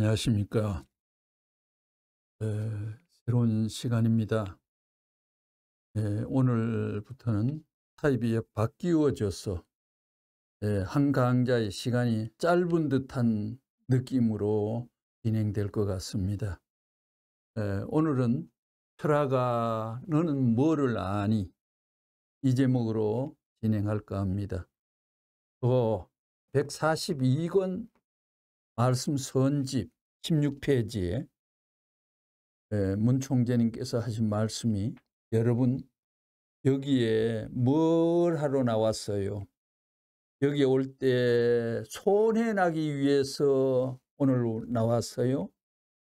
안녕하십니까. 새로운 시간입니다. 오늘부터는 타입이 바뀌어져서 한 강좌의 시간이 짧은 듯한 느낌으로 진행될 것 같습니다. 오늘은 철학아 너는 뭐를 아니? 이 제목으로 진행할까 합니다. 또 142권 말씀 선집 16페이지에 문 총재님께서 하신 말씀이, 여러분 여기에 뭘 하러 나왔어요? 여기 올 때 손해나기 위해서 오늘 나왔어요?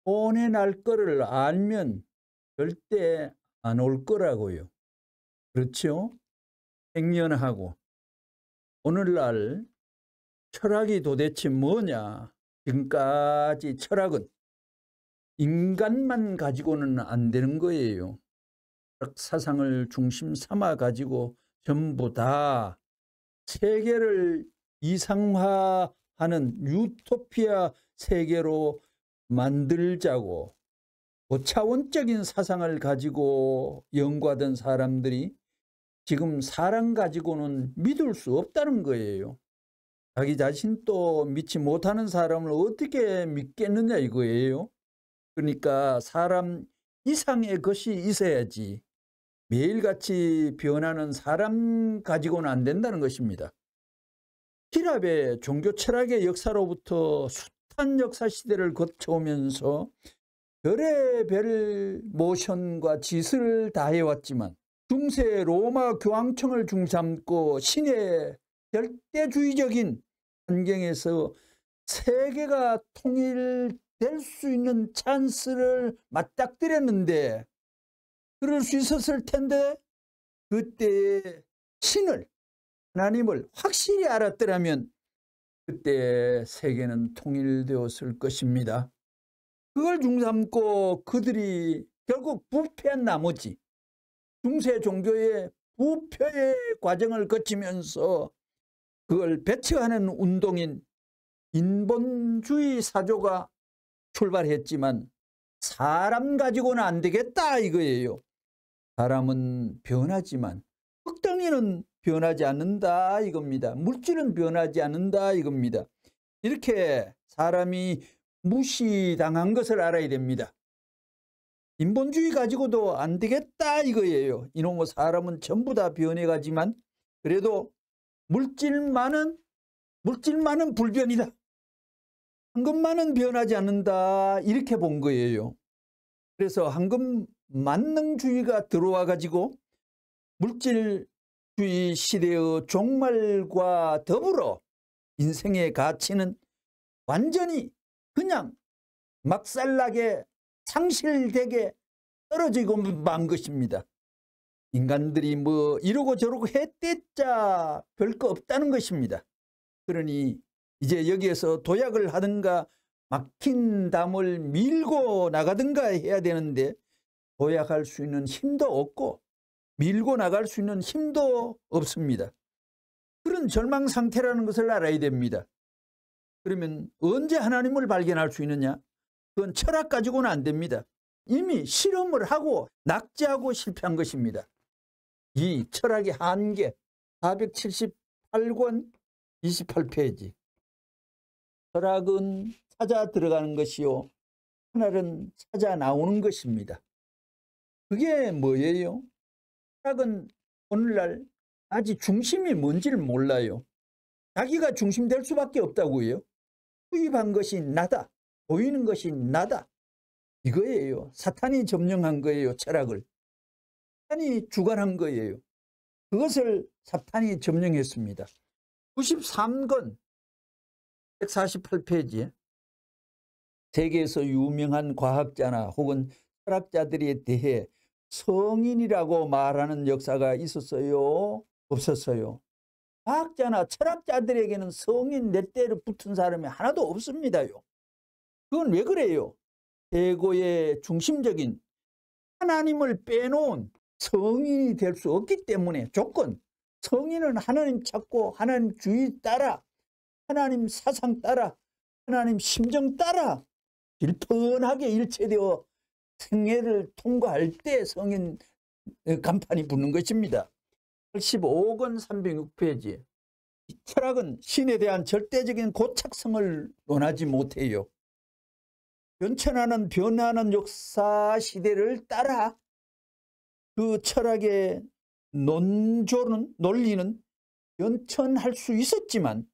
손해날 거를 알면 절대 안 올 거라고요. 그렇죠? 행연하고 오늘날 철학이 도대체 뭐냐? 지금까지 철학은 인간만 가지고는 안 되는 거예요. 사상을 중심 삼아 가지고 전부 다 세계를 이상화하는 유토피아 세계로 만들자고 고차원적인 사상을 가지고 연구하던 사람들이 지금 사람 가지고는 믿을 수 없다는 거예요. 자기 자신도 믿지 못하는 사람을 어떻게 믿겠느냐 이거예요. 그러니까 사람 이상의 것이 있어야지 매일같이 변하는 사람 가지고는 안 된다는 것입니다. 기랍의 종교 철학의 역사로부터 숱한 역사 시대를 거쳐오면서 별의별 모션과 짓을 다해왔지만 중세 로마 교황청을 중삼고 신의 절대주의적인 환경에서 세계가 통일될 수 있는 찬스를 맞닥뜨렸는데, 그럴 수 있었을 텐데 그때 신을, 하나님을 확실히 알았더라면 그때 세계는 통일되었을 것입니다. 그걸 중삼고 그들이 결국 부패한 나머지 중세 종교의 부패의 과정을 거치면서 그걸 배척하는 운동인 인본주의 사조가 출발했지만 사람 가지고는 안 되겠다 이거예요. 사람은 변하지만 흙덩이는 변하지 않는다 이겁니다. 물질은 변하지 않는다 이겁니다. 이렇게 사람이 무시당한 것을 알아야 됩니다. 인본주의 가지고도 안 되겠다 이거예요. 이놈의 사람은 전부 다 변해가지만 그래도 물질만은 불변이다. 황금만은 변하지 않는다 이렇게 본 거예요. 그래서 황금 만능주의가 들어와 가지고 물질주의 시대의 종말과 더불어 인생의 가치는 완전히 그냥 막살나게 상실되게 떨어지고 만 것입니다. 인간들이 뭐 이러고 저러고 했댔자 별거 없다는 것입니다. 그러니 이제 여기에서 도약을 하든가 막힌 담을 밀고 나가든가 해야 되는데 도약할 수 있는 힘도 없고 밀고 나갈 수 있는 힘도 없습니다. 그런 절망 상태라는 것을 알아야 됩니다. 그러면 언제 하나님을 발견할 수 있느냐? 그건 철학 가지고는 안 됩니다. 이미 실험을 하고 낙제하고 실패한 것입니다. 이 철학의 한계 478권 28페이지. 철학은 찾아 들어가는 것이요 하늘은 찾아 나오는 것입니다. 그게 뭐예요? 철학은 오늘날 아직 중심이 뭔지를 몰라요. 자기가 중심 될 수밖에 없다고요. 투입한 것이 나다. 보이는 것이 나다. 이거예요. 사탄이 점령한 거예요. 철학을. 사탄이 주관한 거예요. 그것을 사탄이 점령했습니다. 93권 148페이지에 세계에서 유명한 과학자나 혹은 철학자들에 대해 성인이라고 말하는 역사가 있었어요? 없었어요? 과학자나 철학자들에게는 성인 몇 대로 붙은 사람이 하나도 없습니다요. 그건 왜 그래요? 최고의 중심적인 하나님을 빼놓은 성인이 될 수 없기 때문에 조건, 성인은 하나님 찾고 하나님 주의 따라 하나님 사상 따라 하나님 심정 따라 질펀하게 일체되어 생애를 통과할 때 성인 간판이 붙는 것입니다. 85권 306페이지. 철학은 신에 대한 절대적인 고착성을 논하지 못해요. 변하는 역사 시대를 따라 그 철학의 논리는 변천할 수 있었지만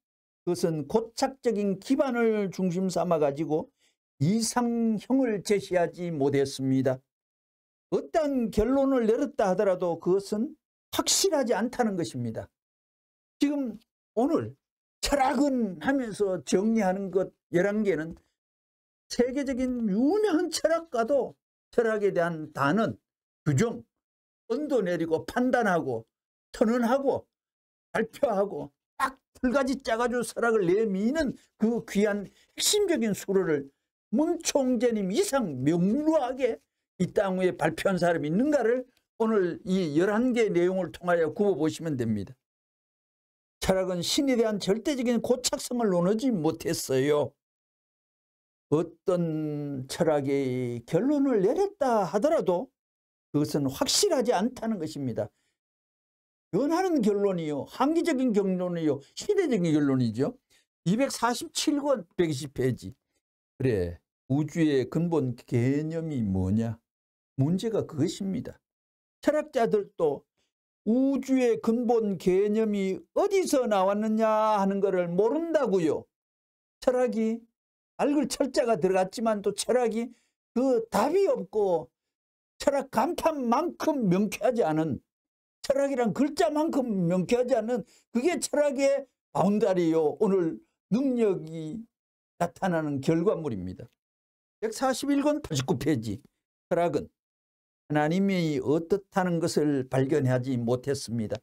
그것은 고착적인 기반을 중심 삼아 가지고 이상형을 제시하지 못했습니다. 어떤 결론을 내렸다 하더라도 그것은 확실하지 않다는 것입니다. 지금 오늘 철학은 하면서 정리하는 것 11개는 세계적인 유명한 철학가도 철학에 대한 단언, 규정, 언도 내리고 판단하고 선언하고 발표하고 딱 2가지 짜가지고 철학을 내미는 그 귀한 핵심적인 수로를 문 총재님 이상 명료하게 이 땅 위에 발표한 사람이 있는가를 오늘 이 11개의 내용을 통하여 굽어보시면 됩니다. 철학은 신에 대한 절대적인 고착성을 논하지 못했어요. 어떤 철학의 결론을 내렸다 하더라도 그것은 확실하지 않다는 것입니다. 변하는 결론이요, 한기적인 결론이요, 시대적인 결론이죠. 247권 120페이지. 그래, 우주의 근본 개념이 뭐냐? 문제가 그것입니다. 철학자들도 우주의 근본 개념이 어디서 나왔느냐 하는 것을 모른다고요. 철학이 알글 철자가 들어갔지만 또 철학이 그 답이 없고 철학 간판만큼 명쾌하지 않은, 철학이란 글자만큼 명쾌하지 않은 그게 철학의 바운다리요, 오늘 능력이 나타나는 결과물입니다. 141권 89페이지. 철학은 하나님이 어떻다는 것을 발견하지 못했습니다.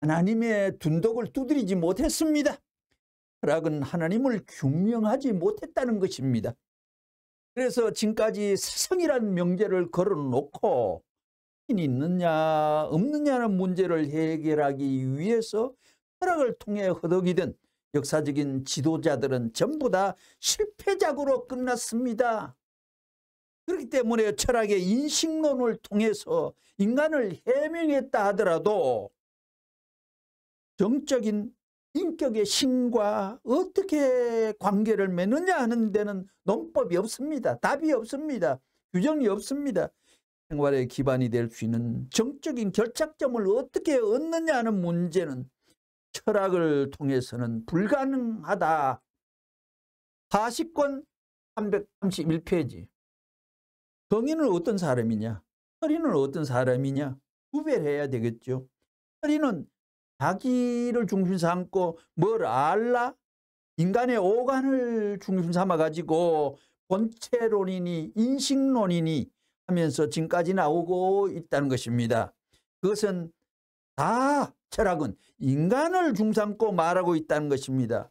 하나님의 둔독을 두드리지 못했습니다. 철학은 하나님을 규명하지 못했다는 것입니다. 그래서 지금까지 사성이란 명제를 걸어놓고 신이 있느냐 없느냐는 문제를 해결하기 위해서 철학을 통해 허덕이던 역사적인 지도자들은 전부 다 실패작으로 끝났습니다. 그렇기 때문에 철학의 인식론을 통해서 인간을 해명했다 하더라도 정적인 인격의 신과 어떻게 관계를 맺느냐 하는 데는 논법이 없습니다. 답이 없습니다. 규정이 없습니다. 생활의 기반이 될 수 있는 정적인 결착점을 어떻게 얻느냐 하는 문제는 철학을 통해서는 불가능하다. 40권 331페이지. 성인은 어떤 사람이냐? 철인은 어떤 사람이냐? 구별해야 되겠죠. 철인은 자기를 중심 삼고 뭘 알라? 인간의 오간을 중심 삼아 가지고 본체론이니 인식론이니 하면서 지금까지 나오고 있다는 것입니다. 그것은 다 철학은 인간을 중심 삼고 말하고 있다는 것입니다.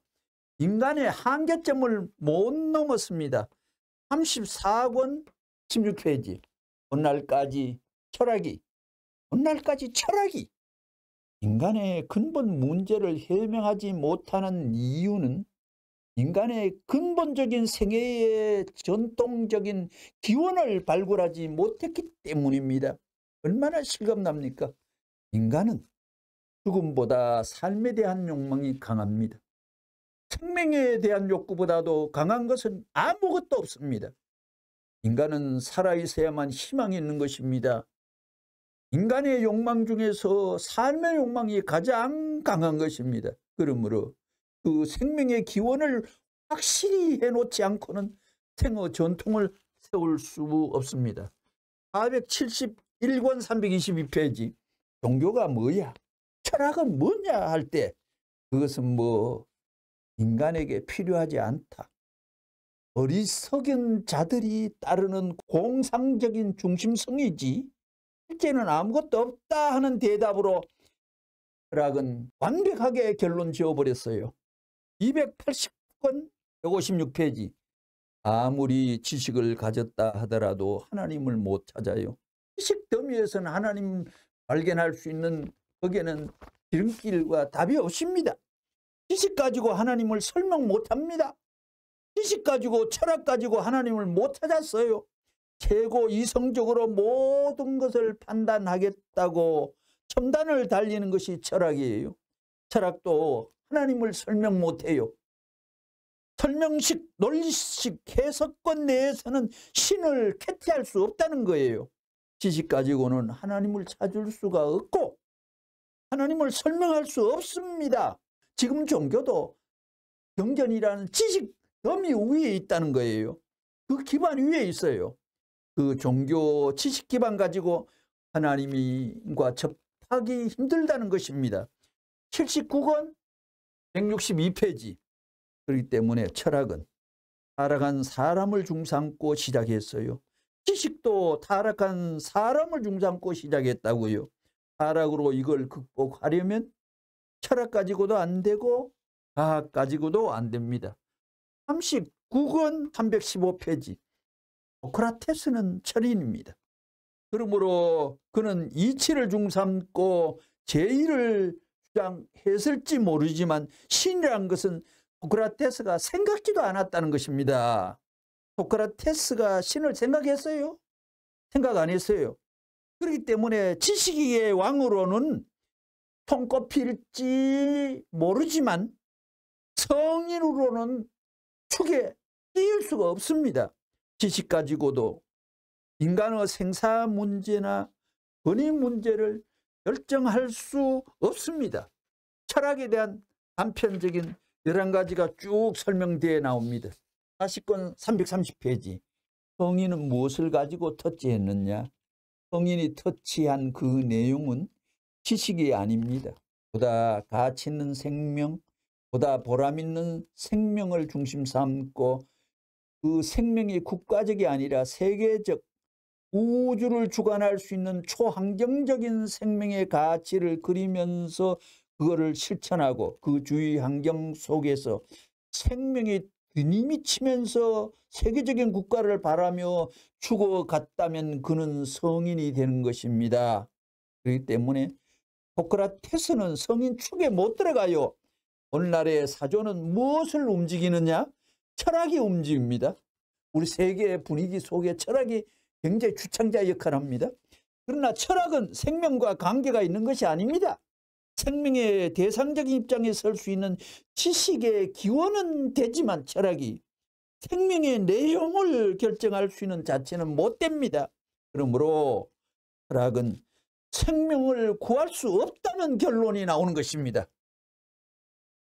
인간의 한계점을 못 넘었습니다. 34권 16페이지. 오늘날까지 철학이 인간의 근본 문제를 해명하지 못하는 이유는 인간의 근본적인 생애의 전통적인 기원을 발굴하지 못했기 때문입니다. 얼마나 실감납니까? 인간은 죽음보다 삶에 대한 욕망이 강합니다. 생명에 대한 욕구보다도 강한 것은 아무것도 없습니다. 인간은 살아있어야만 희망이 있는 것입니다. 인간의 욕망 중에서 삶의 욕망이 가장 강한 것입니다. 그러므로 그 생명의 기원을 확실히 해놓지 않고는 생어 전통을 세울 수 없습니다. 471권 322페이지. 종교가 뭐야? 철학은 뭐냐 할 때 그것은 인간에게 필요하지 않다. 어리석은 자들이 따르는 공상적인 중심성이지 실제는 아무것도 없다 하는 대답으로 철학은 완벽하게 결론 지어버렸어요. 280권 156페이지. 아무리 지식을 가졌다 하더라도 하나님을 못 찾아요. 지식 더미에서는 하나님 발견할 수 있는 거기에는 지름길과 답이 없습니다. 지식 가지고 하나님을 설명 못합니다. 지식 가지고 철학 가지고 하나님을 못 찾았어요. 최고 이성적으로 모든 것을 판단하겠다고 첨단을 달리는 것이 철학이에요. 철학도 하나님을 설명 못해요. 설명식, 논리식, 해석권 내에서는 신을 캐치할 수 없다는 거예요. 지식 가지고는 하나님을 찾을 수가 없고 하나님을 설명할 수 없습니다. 지금 종교도 경전이라는 지식 더미 위에 있다는 거예요. 그 기반 위에 있어요. 그 종교 지식 기반 가지고 하나님과 접하기 힘들다는 것입니다. 79권 162페이지. 그렇기 때문에 철학은 타락한 사람을 중삼고 시작했어요. 지식도 타락한 사람을 중삼고 시작했다고요. 타락으로 이걸 극복하려면 철학 가지고도 안 되고 과학 가지고도 안 됩니다. 39권 315페이지. 소크라테스는 철인입니다. 그러므로 그는 이치를 중삼고 제의를 주장했을지 모르지만 신이란 것은 소크라테스가 생각지도 않았다는 것입니다. 소크라테스가 신을 생각했어요? 생각 안 했어요. 그렇기 때문에 지식의 왕으로는 손꼽힐지 모르지만 성인으로는 축에 띄울 수가 없습니다. 지식 가지고도 인간의 생사 문제나 번임 문제를 결정할 수 없습니다. 철학에 대한 단편적인 11가지가 쭉 설명되어 나옵니다. 40권 330페이지. 성인은 무엇을 가지고 터치했느냐? 성인이 터치한 그 내용은 지식이 아닙니다. 보다 가치 있는 생명, 보다 보람 있는 생명을 중심 삼고 그 생명이 국가적이 아니라 세계적 우주를 주관할 수 있는 초환경적인 생명의 가치를 그리면서 그거를 실천하고 그 주위 환경 속에서 생명이 들이미치면서 세계적인 국가를 바라며 죽어갔다면 그는 성인이 되는 것입니다. 그렇기 때문에 소크라테스는 성인 축에 못 들어가요. 오늘날의 사조는 무엇을 움직이느냐? 철학이 움직입니다. 우리 세계의 분위기 속에 철학이 굉장히 주창자 역할을 합니다. 그러나 철학은 생명과 관계가 있는 것이 아닙니다. 생명의 대상적인 입장에 설 수 있는 지식의 기원은 되지만 철학이 생명의 내용을 결정할 수 있는 자체는 못 됩니다. 그러므로 철학은 생명을 구할 수 없다는 결론이 나오는 것입니다.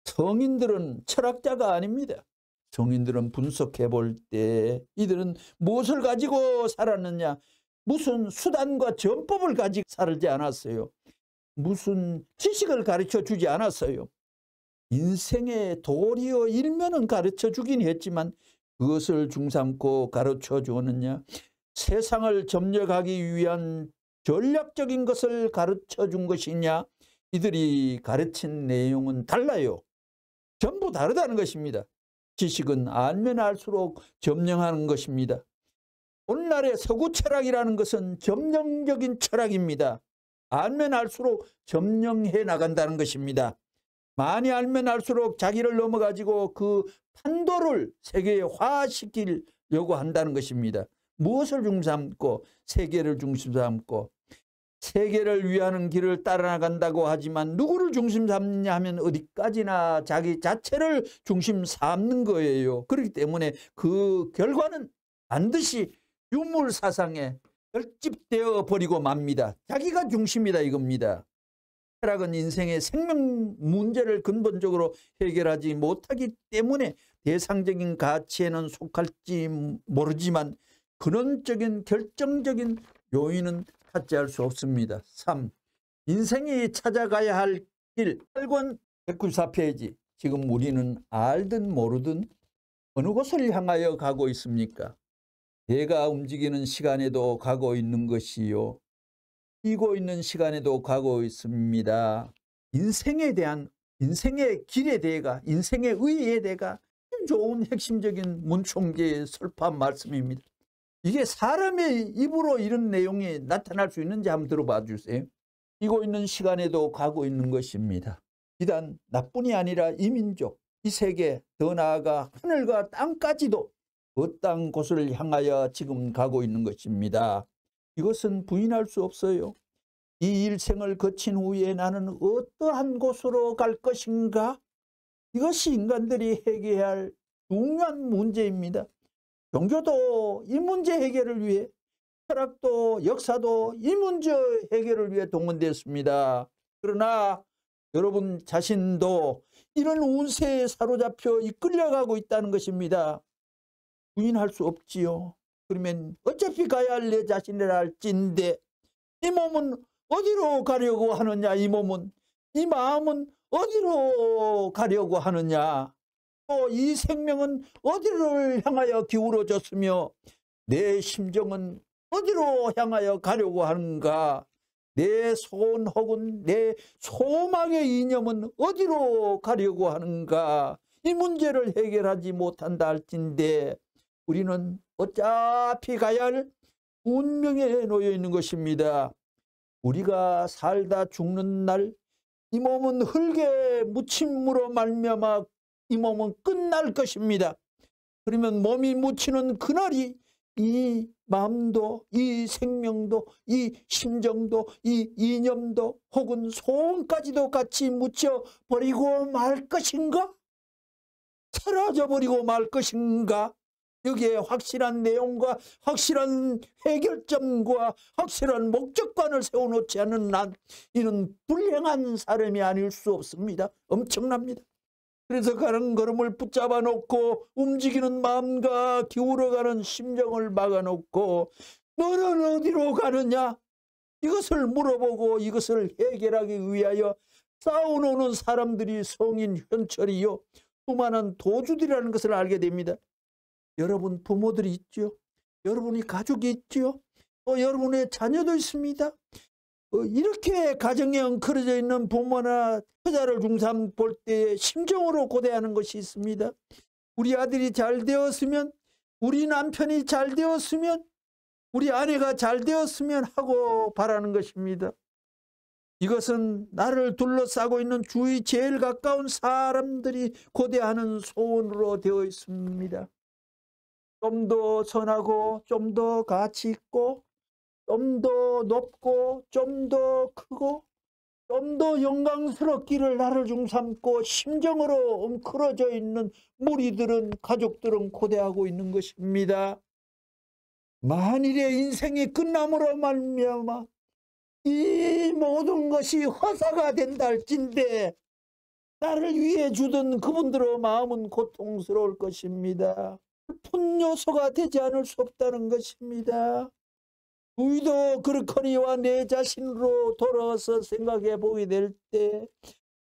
성인들은 철학자가 아닙니다. 성인들은 분석해 볼 때 이들은 무엇을 가지고 살았느냐? 무슨 수단과 전법을 가지고 살지 않았어요. 무슨 지식을 가르쳐 주지 않았어요. 인생의 도리어 일면은 가르쳐 주긴 했지만 그것을 중삼고 가르쳐 주었느냐? 세상을 점령하기 위한 전략적인 것을 가르쳐 준 것이냐? 이들이 가르친 내용은 달라요. 전부 다르다는 것입니다. 지식은 알면 알수록 점령하는 것입니다. 오늘날의 서구 철학이라는 것은 점령적인 철학입니다. 알면 알수록 점령해 나간다는 것입니다. 많이 알면 알수록 자기를 넘어가지고 그 판도를 세계화시키려고 한다는 것입니다. 무엇을 중심 삼고 세계를 중심 삼고 세계를 위하는 길을 따라 나간다고 하지만 누구를 중심 삼느냐 하면 어디까지나 자기 자체를 중심 삼는 거예요. 그렇기 때문에 그 결과는 반드시 유물사상에 결집되어 버리고 맙니다. 자기가 중심이다 이겁니다. 철학은 인생의 생명 문제를 근본적으로 해결하지 못하기 때문에 대상적인 가치에는 속할지 모르지만 근원적인 결정적인 요인은 찾지할 수 없습니다. 3. 인생이 찾아가야 할 길. 8권 194페이지. 지금 우리는 알든 모르든 어느 곳을 향하여 가고 있습니까? 내가 움직이는 시간에도 가고 있는 것이요. 뛰고 있는 시간에도 가고 있습니다. 인생에 대한 인생의 길에 대해가 인생의 의의에 대해가 좋은 핵심적인 문총계의 설파한 말씀입니다. 이게 사람의 입으로 이런 내용이 나타날 수 있는지 한번 들어봐 주세요. 뛰고 있는 시간에도 가고 있는 것입니다. 비단 나뿐이 아니라 이민족, 이 세계, 더 나아가 하늘과 땅까지도 어떠한 곳을 향하여 지금 가고 있는 것입니다. 이것은 부인할 수 없어요. 이 일생을 거친 후에 나는 어떠한 곳으로 갈 것인가? 이것이 인간들이 해결해야 할 중요한 문제입니다. 종교도 이 문제 해결을 위해, 철학도 역사도 이 문제 해결을 위해 동원되었습니다. 그러나 여러분 자신도 이런 운세에 사로잡혀 이끌려가고 있다는 것입니다. 부인할 수 없지요. 그러면 어차피 가야 할 내 자신이라 할진데 이 몸은 어디로 가려고 하느냐, 이 몸은, 이 마음은 어디로 가려고 하느냐, 또 이 생명은 어디를 향하여 기울어졌으며 내 심정은 어디로 향하여 가려고 하는가, 내 소원 혹은 내 소망의 이념은 어디로 가려고 하는가, 이 문제를 해결하지 못한다 할진데 우리는 어차피 가야 할 운명에 놓여 있는 것입니다. 우리가 살다 죽는 날 이 몸은 흙에 묻힘으로 말미암아 이 몸은 끝날 것입니다. 그러면 몸이 묻히는 그날이 이 마음도, 이 생명도, 이 심정도, 이 이념도 혹은 소원까지도 같이 묻혀버리고 말 것인가? 사라져버리고 말 것인가? 여기에 확실한 내용과 확실한 해결점과 확실한 목적관을 세워놓지 않는 난, 이는 불행한 사람이 아닐 수 없습니다. 엄청납니다. 그래서 가는 걸음을 붙잡아 놓고 움직이는 마음과 기울어가는 심정을 막아놓고 너는 어디로 가느냐? 이것을 물어보고 이것을 해결하기 위하여 싸워놓는 사람들이 성인 현철이요, 수많은 도주들이라는 것을 알게 됩니다. 여러분 부모들이 있죠. 여러분이 가족이 있죠. 또 여러분의 자녀도 있습니다. 이렇게 가정에 엉클어져 있는 부모나 처자를 중삼 볼 때 심정으로 고대하는 것이 있습니다. 우리 아들이 잘 되었으면, 우리 남편이 잘 되었으면, 우리 아내가 잘 되었으면 하고 바라는 것입니다. 이것은 나를 둘러싸고 있는 주위 제일 가까운 사람들이 고대하는 소원으로 되어 있습니다. 좀 더 선하고, 좀 더 가치 있고, 좀 더 높고, 좀 더 크고, 좀 더 영광스럽기를 나를 중삼고 심정으로 엉클어져 있는 무리들은, 가족들은 고대하고 있는 것입니다. 만일의 인생이 끝남으로 말미암아 이 모든 것이 허사가 된다 할진대 나를 위해 주던 그분들의 마음은 고통스러울 것입니다. 슬픈 요소가 되지 않을 수 없다는 것입니다. 우리도 그렇거니와 내 자신으로 돌아와서 생각해 보게 될 때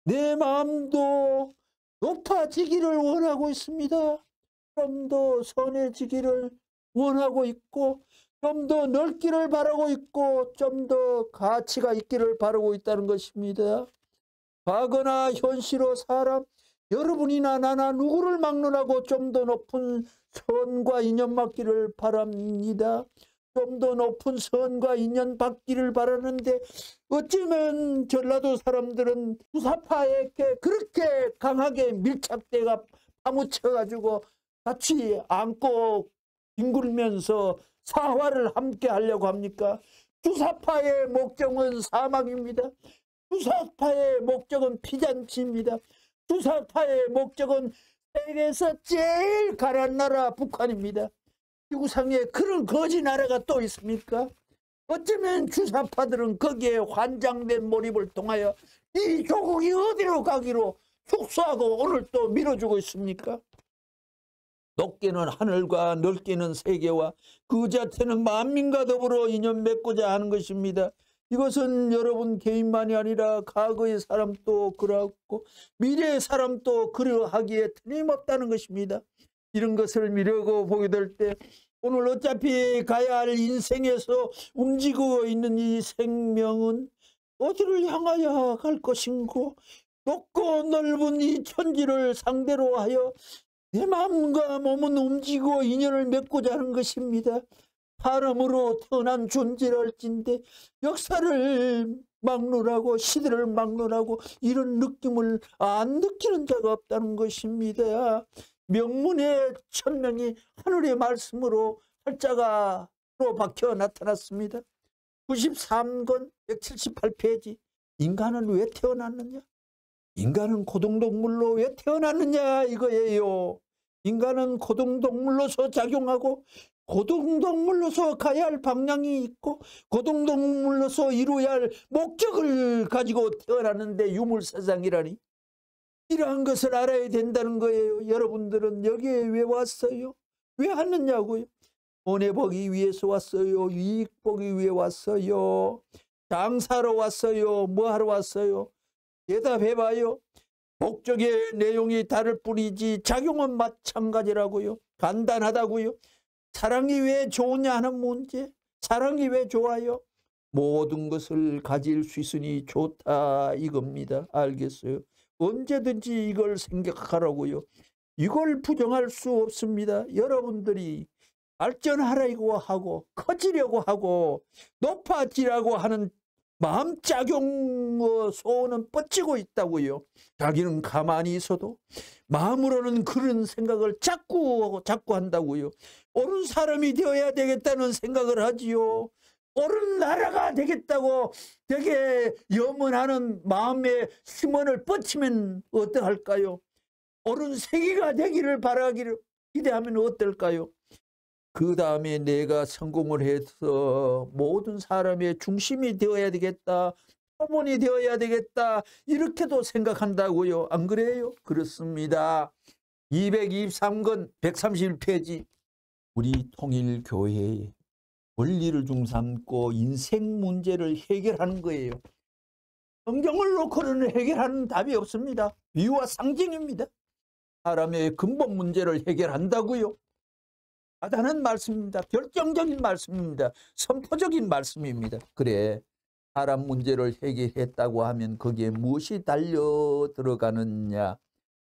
내 마음도 높아지기를 원하고 있습니다. 좀 더 선해지기를 원하고 있고, 좀 더 넓기를 바라고 있고, 좀 더 가치가 있기를 바라고 있다는 것입니다. 과거나 현실의 사람, 여러분이나 나나 누구를 막론하고 좀 더 높은 선과 인연 받기를 바랍니다. 좀 더 높은 선과 인연 받기를 바라는데 어쩌면 전라도 사람들은 주사파에게 그렇게 강하게 밀착돼가 파묻혀가지고 같이 안고 뒹굴면서 사화를 함께 하려고 합니까? 주사파의 목적은 사망입니다. 주사파의 목적은 피잔치입니다. 주사파의 목적은 세계에서 제일 가난한 나라 북한입니다. 지구상에 그런 거지 나라가 또 있습니까? 어쩌면 주사파들은 거기에 환장된 몰입을 통하여 이 조국이 어디로 가기로 축소하고 오늘 또 밀어주고 있습니까? 높게는 하늘과 넓게는 세계와 그 자체는 만민과 더불어 인연 맺고자 하는 것입니다. 이것은 여러분 개인만이 아니라 과거의 사람도 그러하고 미래의 사람도 그러하기에 틀림없다는 것입니다. 이런 것을 미루고 보게 될 때 오늘 어차피 가야 할 인생에서 움직이고 있는 이 생명은 어디를 향하여 갈 것인고, 높고 넓은 이 천지를 상대로 하여 내 마음과 몸은 움직이고 인연을 맺고자 하는 것입니다. 사람으로 태어난 존재랄진데 역사를 막론하고 시대를 막론하고 이런 느낌을 안 느끼는 자가 없다는 것입니다. 명문의 천명이 하늘의 말씀으로 활자가로 박혀 나타났습니다. 93권 178페이지. 인간은 왜 태어났느냐? 인간은 고등동물로 왜 태어났느냐 이거예요. 인간은 고등동물로서 작용하고 고등동물로서 가야 할 방향이 있고 고등동물로서 이루어야 할 목적을 가지고 태어났는데 유물세상이라니. 이러한 것을 알아야 된다는 거예요. 여러분들은 여기에 왜 왔어요? 왜 왔느냐고요? 돈에 보기 위해서 왔어요? 이익 보기 위해 왔어요? 장사로 왔어요? 뭐 하러 왔어요? 대답해봐요. 목적의 내용이 다를 뿐이지 작용은 마찬가지라고요. 간단하다고요. 사랑이 왜 좋으냐 하는 문제. 사랑이 왜 좋아요? 모든 것을 가질 수 있으니 좋다 이겁니다. 알겠어요? 언제든지 이걸 생각하라고요. 이걸 부정할 수 없습니다. 여러분들이 발전하려고 하고 커지려고 하고 높아지려고 하는 마음작용 소원은 뻗치고 있다고요. 자기는 가만히 있어도 마음으로는 그런 생각을 자꾸 한다고요. 옳은 사람이 되어야 되겠다는 생각을 하지요. 옳은 나라가 되겠다고 되게 염원하는 마음의 심원을 뻗치면 어떡할까요? 옳은 세계가 되기를 바라기를 기대하면 어떨까요? 그 다음에 내가 성공을 해서 모든 사람의 중심이 되어야 되겠다. 표본이 되어야 되겠다. 이렇게도 생각한다고요. 안 그래요? 그렇습니다. 223권 131페이지. 우리 통일교회의 원리를 중삼고 인생 문제를 해결하는 거예요. 성경을 놓고는 해결하는 답이 없습니다. 비유와 상징입니다. 사람의 근본 문제를 해결한다고요. 하다는 말씀입니다. 결정적인 말씀입니다. 선포적인 말씀입니다. 그래, 사람 문제를 해결했다고 하면 거기에 무엇이 달려 들어가느냐.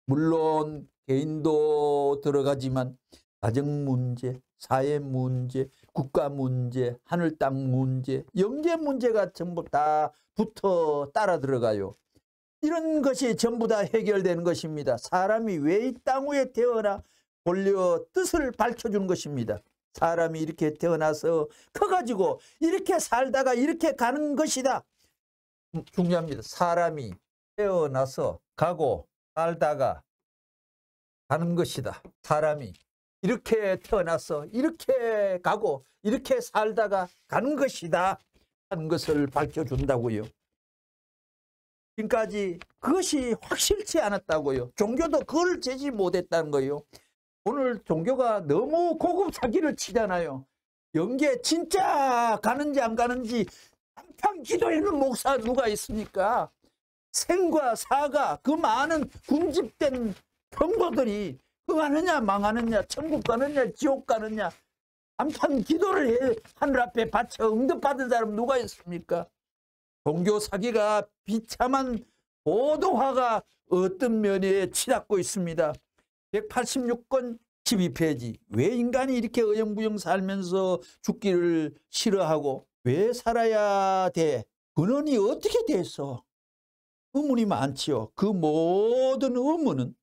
물론 개인도 들어가지만 가정 문제, 사회 문제, 국가 문제, 하늘 땅 문제, 영계 문제가 전부 다 붙어 따라 들어가요. 이런 것이 전부 다 해결되는 것입니다. 사람이 왜 이 땅 위에 태어나 본래 뜻을 밝혀주는 것입니다. 사람이 이렇게 태어나서 커가지고 이렇게 살다가 이렇게 가는 것이다. 중요합니다. 사람이 태어나서 가고 살다가 가는 것이다. 사람이 이렇게 태어나서 이렇게 가고 이렇게 살다가 가는 것이다 하는 것을 밝혀준다고요. 지금까지 그것이 확실치 않았다고요. 종교도 그걸 제시 못했다는 거예요. 오늘 종교가 너무 고급 사기를 치잖아요. 영계 진짜 가는지 안 가는지 한판 기도해는 목사 누가 있습니까? 생과 사가 그 많은 군집된 병도들이 흥하느냐 망하느냐 천국 가느냐 지옥 가느냐 한판 기도를 해 하늘 앞에 바쳐 응답받은 사람 누가 있습니까? 종교 사기가 비참한 보도화가 어떤 면에 치닫고 있습니다. 186권 12페이지. 왜 인간이 이렇게 어영부영 살면서 죽기를 싫어하고 왜 살아야 돼? 근원이 어떻게 됐어? 의문이 많지요. 그 모든 의문은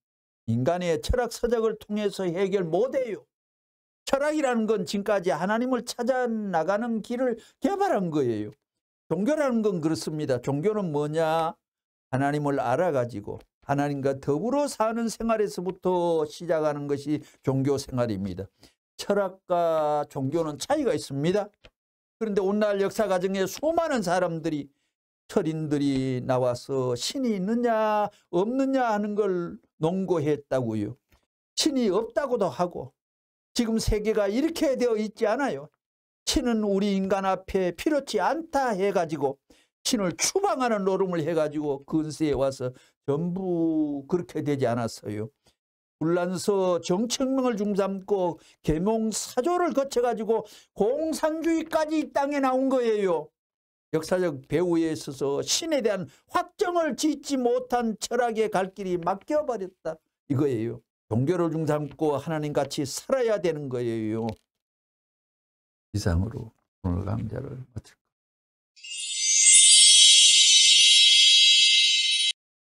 인간의 철학 서적을 통해서 해결 못해요. 철학이라는 건 지금까지 하나님을 찾아 나가는 길을 개발한 거예요. 종교라는 건 그렇습니다. 종교는 뭐냐? 하나님을 알아가지고 하나님과 더불어 사는 생활에서부터 시작하는 것이 종교 생활입니다. 철학과 종교는 차이가 있습니다. 그런데 오늘날 역사 과정에 수많은 사람들이 철인들이 나와서 신이 있느냐 없느냐 하는 걸 논거했다고요. 신이 없다고도 하고 지금 세계가 이렇게 되어 있지 않아요. 신은 우리 인간 앞에 필요치 않다 해가지고 신을 추방하는 노름을 해가지고 근세에 와서 전부 그렇게 되지 않았어요. 불란서 정책명을 중삼고 계몽사조를 거쳐가지고 공산주의까지 이 땅에 나온 거예요. 역사적 배후에 있어서 신에 대한 확정을 짓지 못한 철학의 갈 길이 막혀버렸다 이거예요. 종교를 중삼고 하나님같이 살아야 되는 거예요. 이상으로 오늘 강좌를 마칠게요.